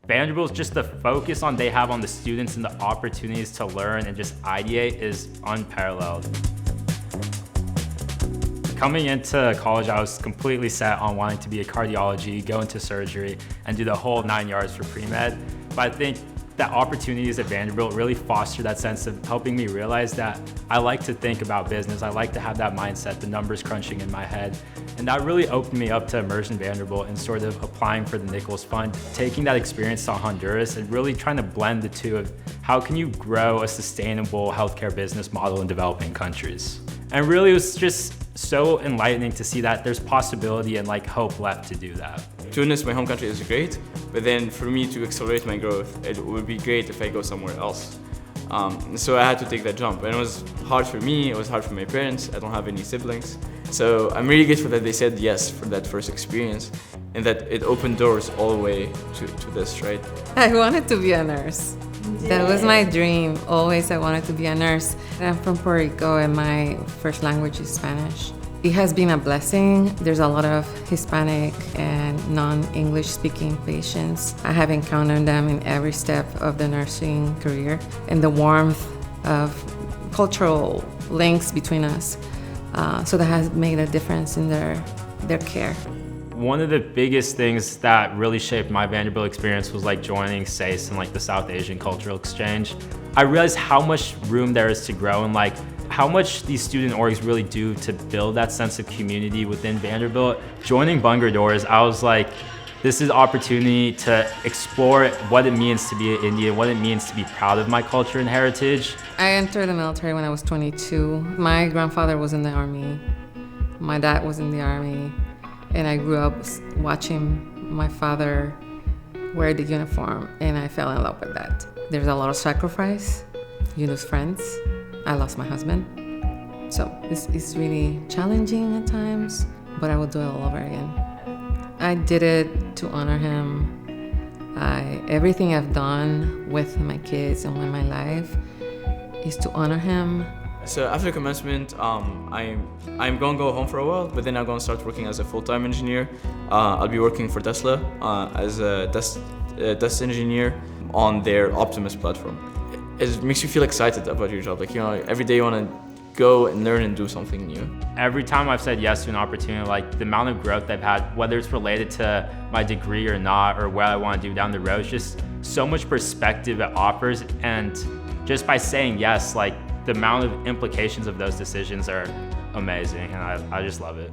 Vanderbilt's just the focus they have on the students and the opportunities to learn and just ideate is unparalleled. Coming into college, I was completely set on wanting to be a cardiology, go into surgery, and do the whole 9 yards for pre-med. But I think that opportunities at Vanderbilt really foster that sense of helping me realize that I like to think about business. I like to have that mindset, the numbers crunching in my head. And that really opened me up to immersion Vanderbilt and sort of applying for the Nichols Fund, taking that experience to Honduras and really trying to blend the two of how can you grow a sustainable healthcare business model in developing countries. And really it was just so enlightening to see that there's possibility and hope left to do that. Tunis, my home country, is great, but then for me to accelerate my growth, it would be great if I go somewhere else. So I had to take that jump, and it was hard for me, it was hard for my parents, I don't have any siblings. So I'm really grateful that they said yes for that first experience, and that it opened doors all the way to this, right? I wanted to be a nurse. That was my dream. Always I wanted to be a nurse. I'm from Puerto Rico and my first language is Spanish. It has been a blessing. There's a lot of Hispanic and non-English speaking patients. I have encountered them in every step of the nursing career, and the warmth of cultural links between us. So that has made a difference in their care. One of the biggest things that really shaped my Vanderbilt experience was joining SACE and the South Asian Cultural Exchange. I realized how much room there is to grow and how much these student orgs really do to build that sense of community within Vanderbilt. Joining Bunga Doors, I was like, this is opportunity to explore what it means to be an Indian, what it means to be proud of my culture and heritage. I entered the military when I was 22. My grandfather was in the Army. My dad was in the Army. And I grew up watching my father wear the uniform, and I fell in love with that. There's a lot of sacrifice. You lose friends. I lost my husband. So it's really challenging at times, but I will do it all over again. I did it to honor him. Everything I've done with my kids and with my life is to honor him. So after commencement, I'm going to go home for a while, but then I'm going to start working as a full-time engineer. I'll be working for Tesla as a test engineer on their Optimus platform. It makes you feel excited about your job. Every day you want to go and learn and do something new. Every time I've said yes to an opportunity, the amount of growth I've had, whether it's related to my degree or not, or what I want to do down the road, is just so much perspective it offers. And just by saying yes, the amount of implications of those decisions are amazing, and I just love it.